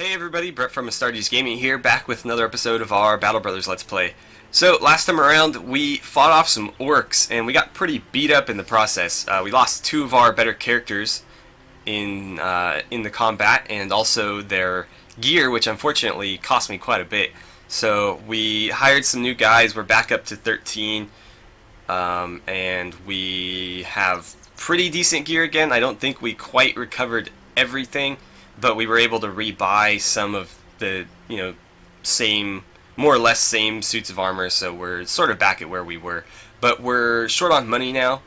Hey everybody, Brett from AstartesGaming here, back with another episode of our Battle Brothers Let's Play. So, last time around, we fought off some orcs, and we got pretty beat up in the process. We lost two of our better characters in the combat, and also their gear, which unfortunately cost me quite a bit. So, we hired some new guys, we're back up to 13, and we have pretty decent gear again. I don't think we quite recovered everything, but we were able to rebuy some of the, more or less same suits of armor, so we're sort of back at where we were. But we're short on money now,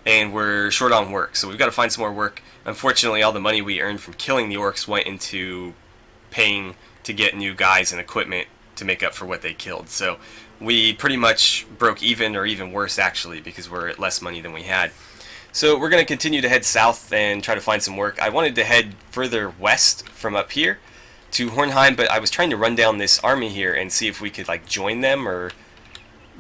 and we're short on work, so we've got to find some more work. Unfortunately, all the money we earned from killing the orcs went into paying to get new guys and equipment to make up for what they killed. So we pretty much broke even, or even worse actually, because we're at less money than we had. So we're going to continue to head south and try to find some work. I wanted to head further west from up here to Hornheim, but I was trying to run down this army here and see if we could join them or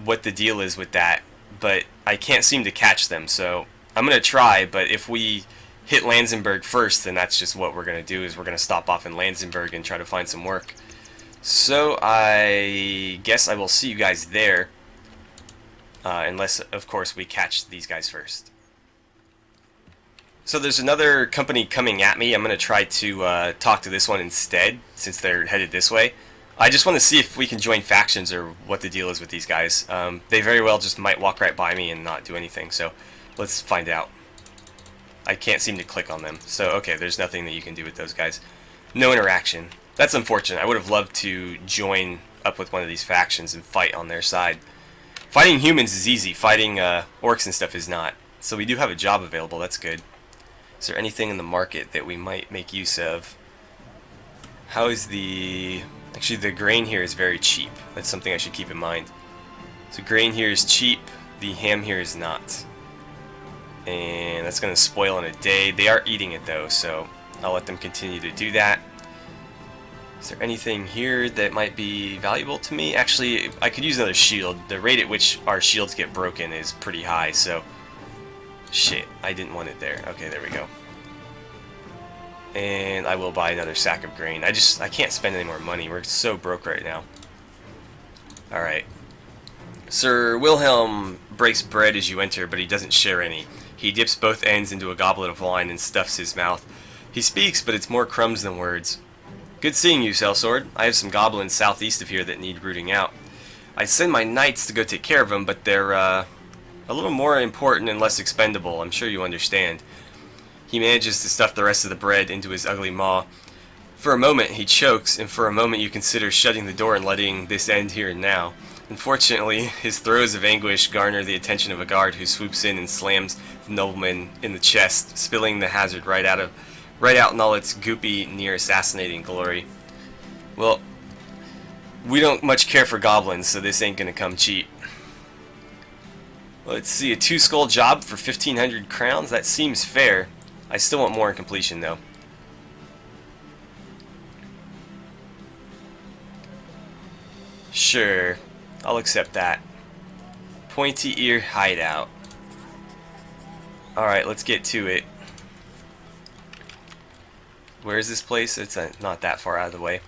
what the deal is with that. But I can't seem to catch them, so I'm going to try, but if we hit Lanzenberg first, then that's just what we're going to do, is we're going to stop off in Lanzenberg and try to find some work. So I guess I will see you guys there, unless, of course, we catch these guys first. So there's another company coming at me. I'm going to try to talk to this one instead, since they're headed this way. I just want to see if we can join factions or what the deal is with these guys. They very well just might walk right by me and not do anything, so let's find out. I can't seem to click on them. So, okay, there's nothing that you can do with those guys. No interaction. That's unfortunate. I would have loved to join up with one of these factions and fight on their side. Fighting humans is easy. Fighting orcs and stuff is not. So we do have a job available. That's good. Is there anything in the market that we might make use of? How is the... Actually, the grain here is very cheap. That's something I should keep in mind. So grain here is cheap. The ham here is not. And that's going to spoil in a day. They are eating it, though, so I'll let them continue to do that. Is there anything here that might be valuable to me? Actually, I could use another shield. The rate at which our shields get broken is pretty high, so... Shit, I didn't want it there. Okay, there we go. And I will buy another sack of grain. I can't spend any more money. We're so broke right now. Alright. Sir Wilhelm breaks bread as you enter, but he doesn't share any. He dips both ends into a goblet of wine and stuffs his mouth. He speaks, but it's more crumbs than words. Good seeing you, Sellsword. I have some goblins southeast of here that need rooting out. I send my knights to go take care of them, but they're, a little more important and less expendable, I'm sure you understand. He manages to stuff the rest of the bread into his ugly maw. For a moment he chokes, and for a moment you consider shutting the door and letting this end here and now. Unfortunately, his throes of anguish garner the attention of a guard who swoops in and slams the nobleman in the chest, spilling the hazard right out in all its goopy, near assassinating glory. Well, we don't much care for goblins, so this ain't gonna come cheap. Let's see, a 2-skull job for 1,500 crowns? That seems fair. I still want more in completion, though. Sure, I'll accept that. Pointy ear hideout. Alright, let's get to it. Where is this place? It's not that far out of the way.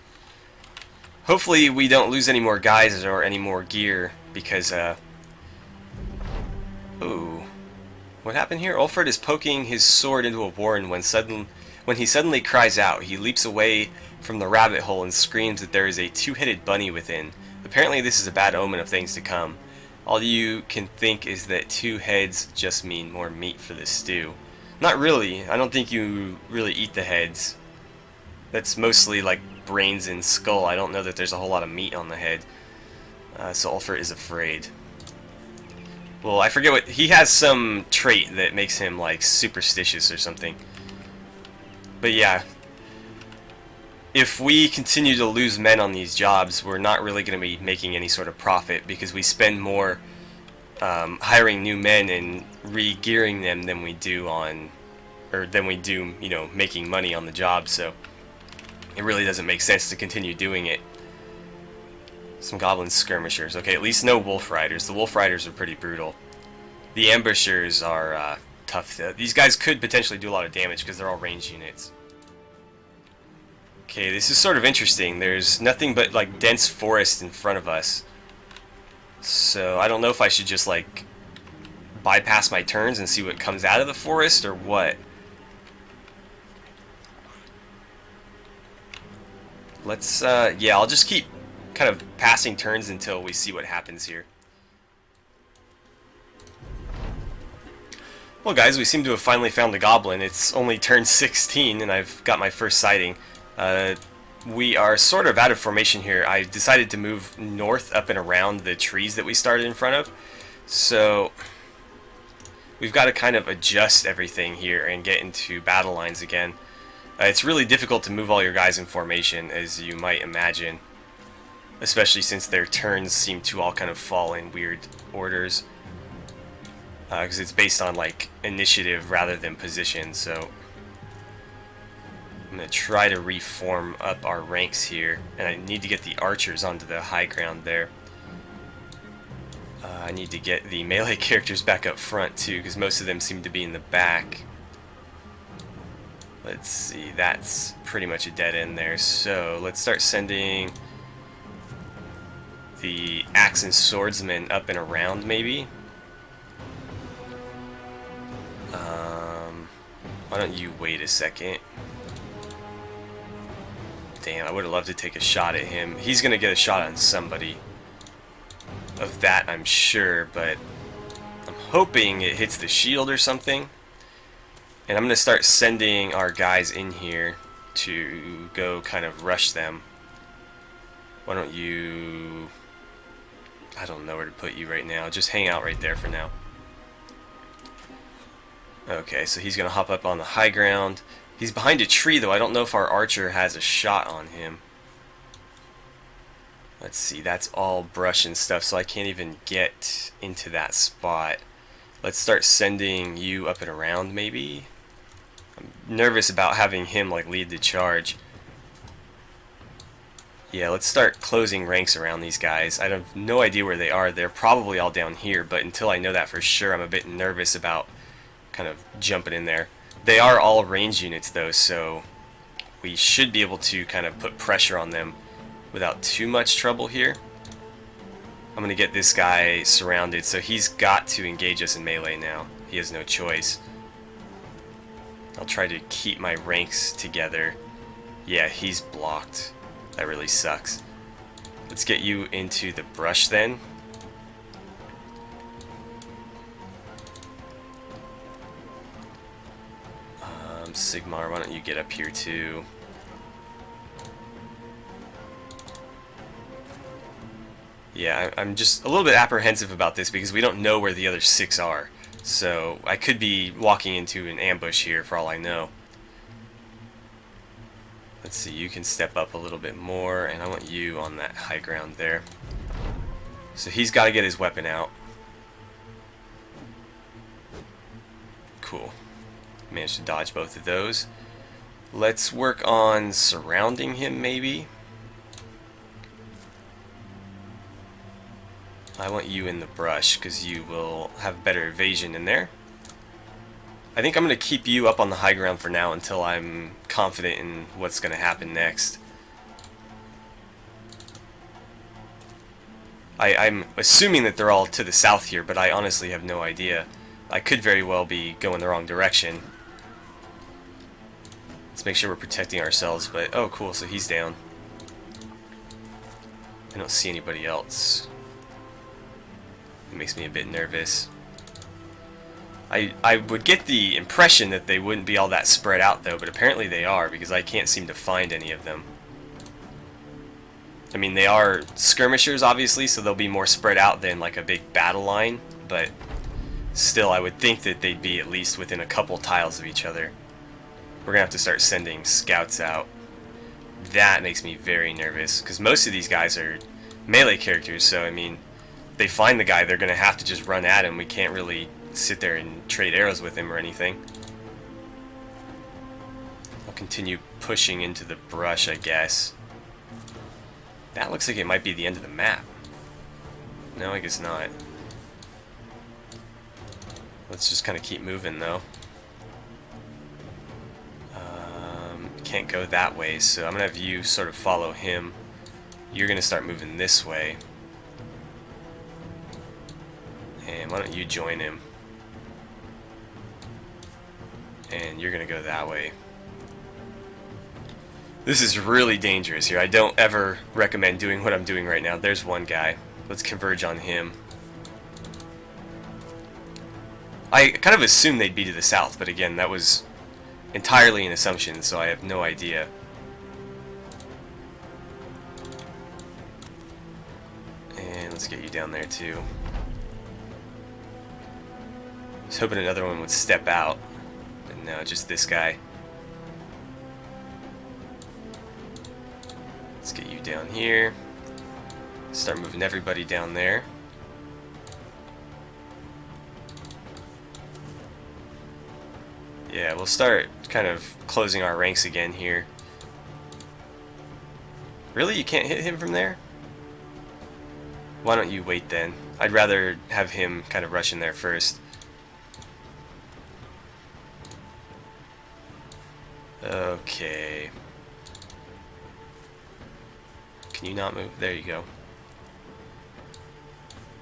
Hopefully we don't lose any more guys or any more gear, because, Ooh. What happened here? Ulfred is poking his sword into a warren when he suddenly cries out. He leaps away from the rabbit hole and screams that there is a two-headed bunny within. Apparently this is a bad omen of things to come. All you can think is that 2 heads just mean more meat for the stew. Not really. I don't think you really eat the heads. That's mostly like brains and skull. I don't know that there's a whole lot of meat on the head. So Ulfred is afraid. Well, I forget what... He has some trait that makes him, superstitious or something. But yeah. If we continue to lose men on these jobs, we're not really going to be making any sort of profit, because we spend more hiring new men and re-gearing them than we do on... Or than we do, making money on the job, so... It really doesn't make sense to continue doing it. Some goblin skirmishers. Okay, at least no wolf riders. The wolf riders are pretty brutal. The ambushers are tough. These guys could potentially do a lot of damage because they're all ranged units. Okay, this is sort of interesting. There's nothing but like dense forest in front of us. So I don't know if I should just like bypass my turns and see what comes out of the forest or what. Let's yeah, I'll just keep kind of passing turns until we see what happens here. Well guys, we seem to have finally found the goblin. It's only turn 16 and I've got my first sighting. We are sort of out of formation here. I decided to move north up and around the trees that we started in front of. So we've got to kind of adjust everything here and get into battle lines again. It's really difficult to move all your guys in formation, as you might imagine, especially since their turns seem to all kind of fall in weird orders, because it's based on like initiative rather than position. So I'm going to try to reform up our ranks here, and I need to get the archers onto the high ground there. I need to get the melee characters back up front too, because most of them seem to be in the back. Let's see, that's pretty much a dead end there. So let's start sending the axe and swordsmen up and around maybe. Why don't you wait a second? Damn, I would have loved to take a shot at him. He's going to get a shot on somebody. Of that, I'm sure, but I'm hoping it hits the shield or something. And I'm going to start sending our guys in here to go kind of rush them. Why don't you... I don't know where to put you right now. Just hang out right there for now. Okay, so he's going to hop up on the high ground. He's behind a tree, though. I don't know if our archer has a shot on him. Let's see, that's all brush and stuff, so I can't even get into that spot. Let's start sending you up and around, maybe? I'm nervous about having him like lead the charge. Yeah, let's start closing ranks around these guys. I have no idea where they are. They're probably all down here, but until I know that for sure, I'm a bit nervous about kind of jumping in there. They are all range units though, so we should be able to kind of put pressure on them without too much trouble here. I'm going to get this guy surrounded, so he's got to engage us in melee now. He has no choice. I'll try to keep my ranks together. Yeah, he's blocked. That really sucks. Let's get you into the brush then. Sigmar, why don't you get up here too? Yeah, I'm just a little bit apprehensive about this because we don't know where the other 6 are. So I could be walking into an ambush here for all I know. Let's see, you can step up a little bit more, and I want you on that high ground there. So he's got to get his weapon out. Cool. Managed to dodge both of those. Let's work on surrounding him maybe. I want you in the brush because you will have better evasion in there. I think I'm going to keep you up on the high ground for now until I'm confident in what's going to happen next. I'm assuming that they're all to the south here, but I honestly have no idea. I could very well be going the wrong direction. Let's make sure we're protecting ourselves, but oh cool, so he's down. I don't see anybody else. It makes me a bit nervous. I would get the impression that they wouldn't be all that spread out though, but apparently they are because I can't seem to find any of them. I mean, they are skirmishers obviously, so they'll be more spread out than like a big battle line, but still I would think that they'd be at least within a couple tiles of each other. We're gonna have to start sending scouts out. That makes me very nervous because most of these guys are melee characters, so I mean, if they find the guy, they're gonna have to just run at him. We can't really sit there and trade arrows with him or anything. I'll continue pushing into the brush, I guess. That looks like it might be the end of the map. No, I guess not. Let's just kind of keep moving though. can't go that way, so I'm going to have you sort of follow him. You're going to start moving this way. And why don't you join him? And you're going to go that way. This is really dangerous here. I don't ever recommend doing what I'm doing right now. There's one guy. Let's converge on him. I kind of assumed they'd be to the south, but again, that was entirely an assumption, so I have no idea. And let's get you down there too. I was hoping another one would step out, but no, just this guy. Let's get you down here. Start moving everybody down there. Yeah, we'll start kind of closing our ranks again here. Really? You can't hit him from there? Why don't you wait then? I'd rather have him kind of rush in there first. Okay. Can you not move? There you go.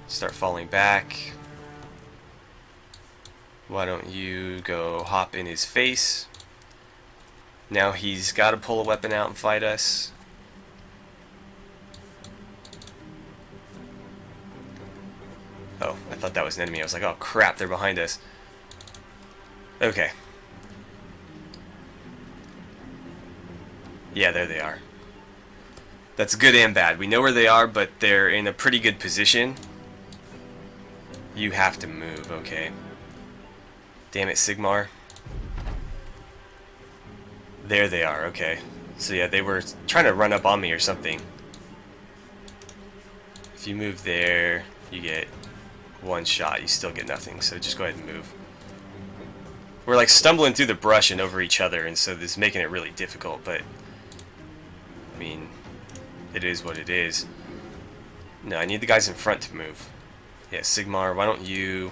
Start falling back. Why don't you go hop in his face? Now he's got to pull a weapon out and fight us. Oh, I thought that was an enemy. I was like, oh crap, they're behind us. Okay. Yeah, there they are. That's good and bad. We know where they are, but they're in a pretty good position. You have to move, okay. Damn it, Sigmar. There they are, okay. So yeah, they were trying to run up on me or something. If you move there, you get one shot. You still get nothing, so just go ahead and move. We're like stumbling through the brush and over each other, and so this is making it really difficult, but I mean, it is what it is. No, I need the guys in front to move. Yeah, Sigmar, why don't you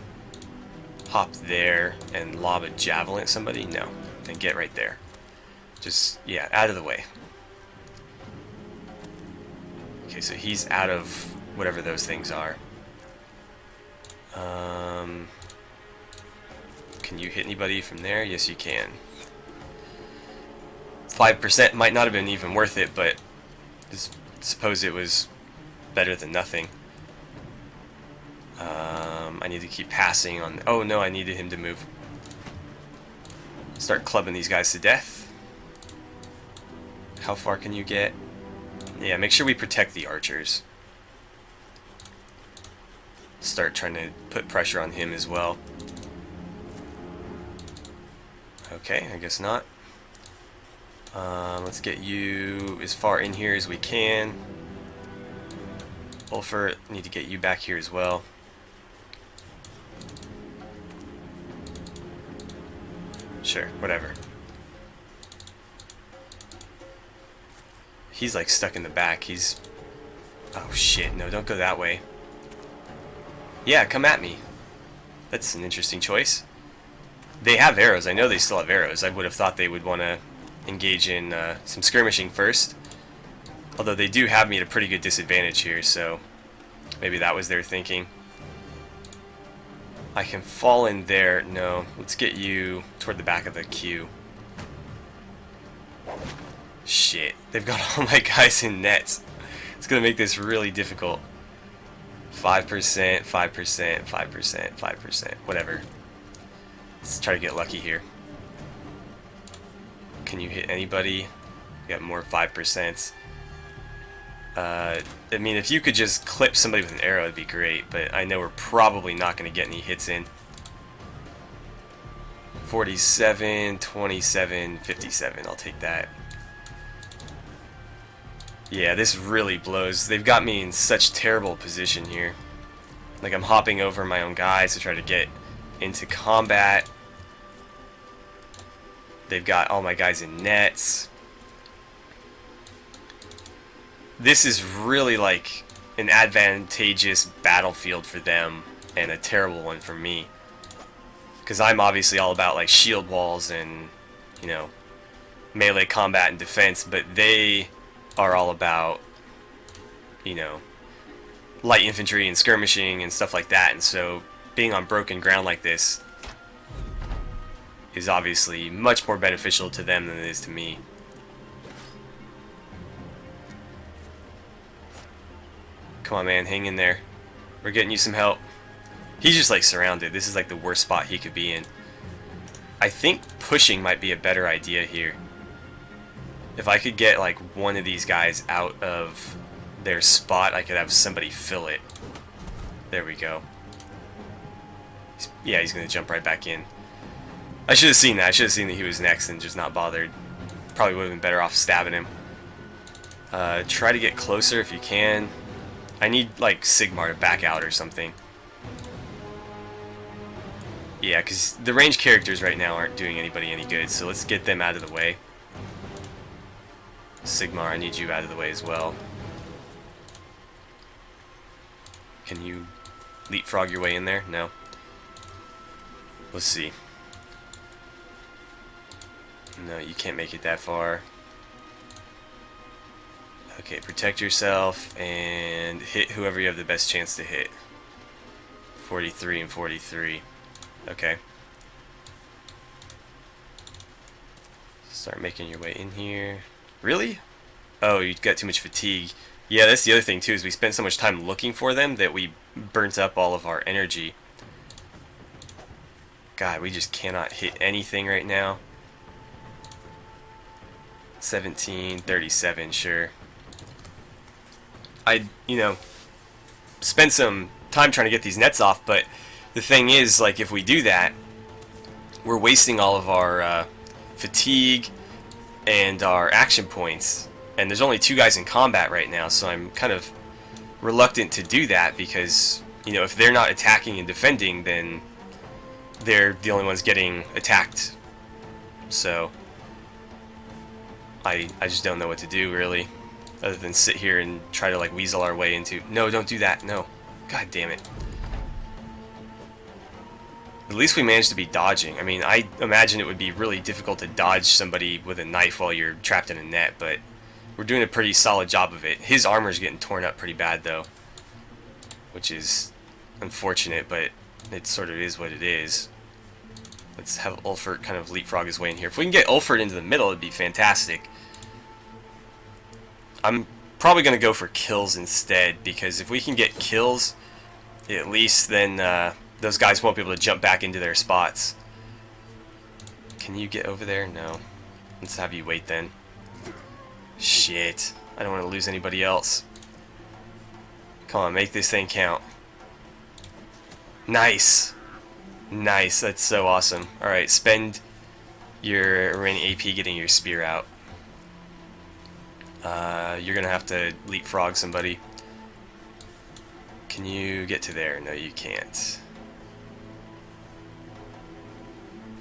hop there and lob a javelin at somebody? No, then get right there. Just, yeah, out of the way. Okay, so he's out of whatever those things are. Can you hit anybody from there? Yes, you can. 5% might not have been even worth it, but suppose it was better than nothing. I need to keep passing on. Oh no, I needed him to move. Start clubbing these guys to death. How far can you get? Yeah, make sure we protect the archers. Start trying to put pressure on him as well. Okay, I guess not. Let's get you as far in here as we can. Ulfert, need to get you back here as well. Sure, whatever. He's like stuck in the back. He's... Oh shit, no, don't go that way. Yeah, come at me. That's an interesting choice. They have arrows. I know they still have arrows. I would have thought they would want to engage in some skirmishing first. Although they do have me at a pretty good disadvantage here, so maybe that was their thinking. I can fall in there. No, let's get you toward the back of the queue. Shit, they've got all my guys in nets. It's going to make this really difficult. 5%, 5%, 5%, 5%, whatever. Let's try to get lucky here. Can you hit anybody? You got more 5%. I mean, if you could just clip somebody with an arrow, it'd be great, but I know we're probably not going to get any hits in. 47, 27, 57. I'll take that. Yeah, this really blows. They've got me in such terrible position here. Like, I'm hopping over my own guys to try to get into combat. They've got all my guys in nets. This is really like an advantageous battlefield for them and a terrible one for me. Because I'm obviously all about like shield walls and, you know, melee combat and defense, but they are all about, you know, light infantry and skirmishing and stuff like that. And so being on broken ground like this is obviously much more beneficial to them than it is to me. Come on, man, hang in there. We're getting you some help. He's just like surrounded. This is like the worst spot he could be in. I think pushing might be a better idea here. If I could get like one of these guys out of their spot, I could have somebody fill it. There we go. Yeah, he's going to jump right back in. I should have seen that. I should have seen that he was next and just not bothered. Probably would have been better off stabbing him. Try to get closer if you can. I need like Sigmar to back out or something. Yeah, because the ranged characters right now aren't doing anybody any good, so let's get them out of the way. Sigmar, I need you out of the way as well. Can you leapfrog your way in there? No. Let's see. No, you can't make it that far. Okay, protect yourself and hit whoever you have the best chance to hit. 43 and 43. Okay. Start making your way in here. Really? Oh, you got too much fatigue. Yeah, that's the other thing too, is we spent so much time looking for them that we burnt up all of our energy. God, we just cannot hit anything right now. 17, 37, sure. I, you know, spent some time trying to get these nets off, but the thing is, like, if we do that, we're wasting all of our fatigue and our action points. And there's only 2 guys in combat right now, so I'm kind of reluctant to do that because, you know, if they're not attacking and defending, then they're the only ones getting attacked. So I just don't know what to do, really, other than sit here and try to, like, weasel our way into... No, don't do that. No. God damn it. At least we managed to be dodging. I mean, I imagine it would be really difficult to dodge somebody with a knife while you're trapped in a net, but we're doing a pretty solid job of it. His armor's getting torn up pretty bad, though, which is unfortunate, but it sort of is what it is. Let's have Ulfert kind of leapfrog his way in here. If we can get Ulfert into the middle, it'd be fantastic. I'm probably going to go for kills instead, because if we can get kills, at least then those guys won't be able to jump back into their spots. Can you get over there? No. Let's have you wait then. Shit. I don't want to lose anybody else. Come on, make this thing count. Nice. Nice. That's so awesome. Alright, spend your remaining AP getting your spear out. You're going to have to leapfrog somebody. Can you get to there? No, you can't.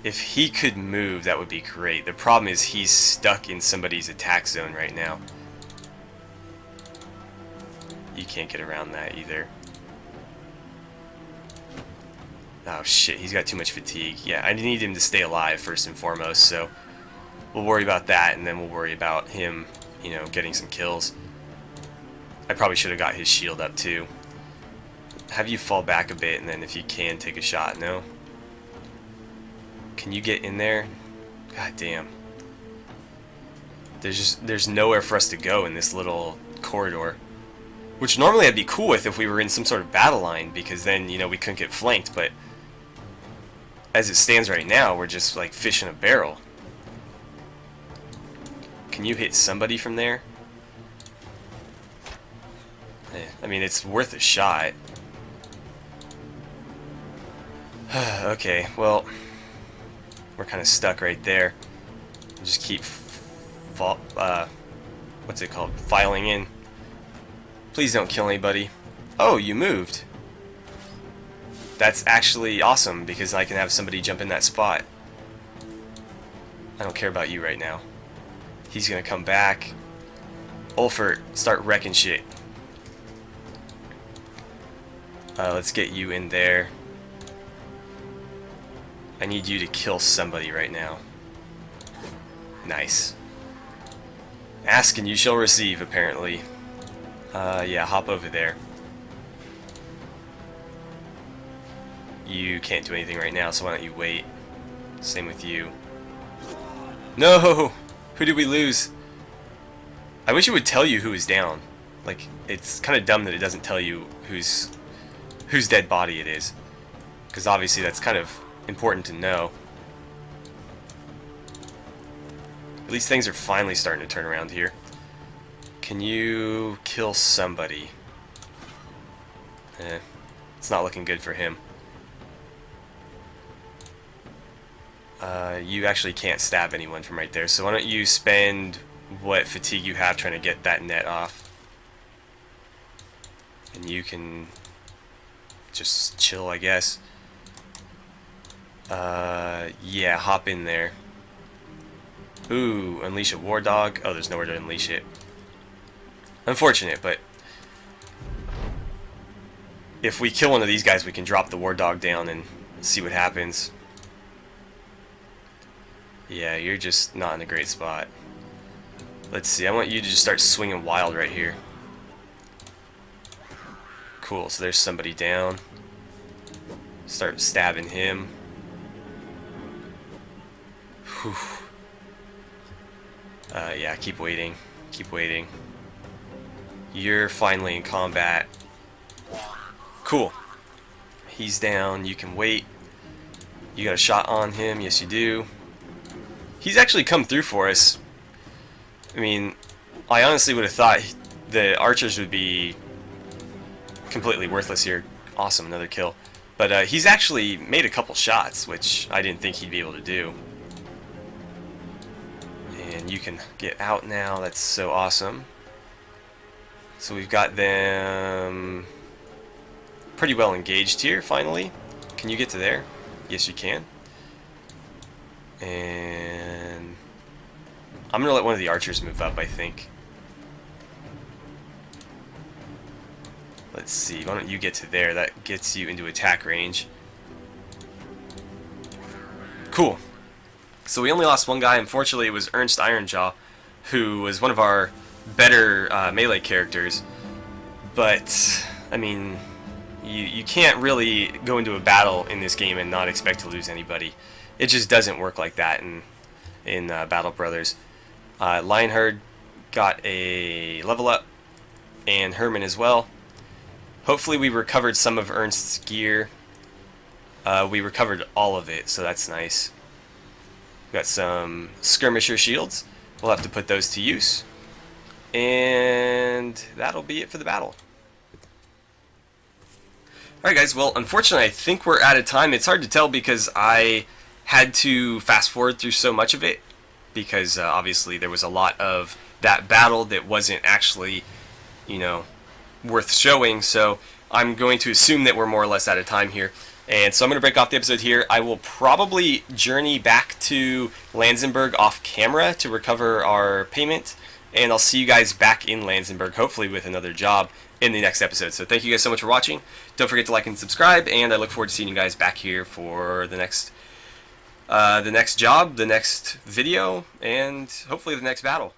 If he could move, that would be great. The problem is he's stuck in somebody's attack zone right now. You can't get around that either. Oh shit, he's got too much fatigue. Yeah, I need him to stay alive first and foremost, so we'll worry about that, and then we'll worry about him, you know, getting some kills. I probably should have got his shield up too. Have you fall back a bit, and then if you can, take a shot. No? Can you get in there? God damn. There's nowhere for us to go in this little corridor. Which normally I'd be cool with if we were in some sort of battle line, because then, you know, we couldn't get flanked, but as it stands right now, we're just like fish in a barrel. Can you hit somebody from there? I mean, it's worth a shot. Okay, well, we're kind of stuck right there. Just keep what's it called? Filing in. Please don't kill anybody. Oh, you moved. That's actually awesome, because I can have somebody jump in that spot. I don't care about you right now. He's gonna come back. Ulfert, start wrecking shit. Let's get you in there. I need you to kill somebody right now. Nice. Ask and you shall receive, apparently. Yeah, hop over there. You can't do anything right now, so why don't you wait? Same with you. No! Who did we lose? I wish it would tell you who is down. Like, it's kind of dumb that it doesn't tell you whose dead body it is. Because obviously that's kind of important to know. At least things are finally starting to turn around here. Can you kill somebody? It's not looking good for him. You actually can't stab anyone from right there, so why don't you spend what fatigue you have trying to get that net off. And you can just chill, I guess. Yeah, hop in there. Ooh, unleash a war dog. Oh, there's nowhere to unleash it. Unfortunate, but if we kill one of these guys, we can drop the war dog down and see what happens. Yeah, you're just not in a great spot. Let's see, I want you to just start swinging wild right here. Cool, so there's somebody down. Start stabbing him. Whew. Yeah, keep waiting. Keep waiting. You're finally in combat. Cool. He's down. You can wait. You got a shot on him. Yes, you do. He's actually come through for us. I mean, I honestly would have thought the archers would be completely worthless here. Awesome, another kill. But he's actually made a couple shots, which I didn't think he'd be able to do. And you can get out now. That's so awesome. So we've got them pretty well engaged here, finally. Can you get to there? Yes, you can. And I'm going to let one of the archers move up, I think. Let's see, why don't you get to there? That gets you into attack range. Cool. So we only lost one guy. Unfortunately, it was Ernst Ironjaw, who was one of our better melee characters. But, I mean, you can't really go into a battle in this game and not expect to lose anybody. It just doesn't work like that in Battle Brothers. Lionheart got a level up, and Herman as well. Hopefully we recovered some of Ernst's gear. We recovered all of it, so that's nice. Got some skirmisher shields. We'll have to put those to use. And that'll be it for the battle. Alright guys, well unfortunately I think we're out of time. It's hard to tell because I had to fast forward through so much of it. Because obviously there was a lot of that battle that wasn't actually, you know, worth showing. So I'm going to assume that we're more or less out of time here. And so I'm going to break off the episode here. I will probably journey back to Lansenburg off camera to recover our payment. And I'll see you guys back in Lansenburg, hopefully with another job in the next episode. So thank you guys so much for watching. Don't forget to like and subscribe. And I look forward to seeing you guys back here for the next job, the next video, and hopefully the next battle.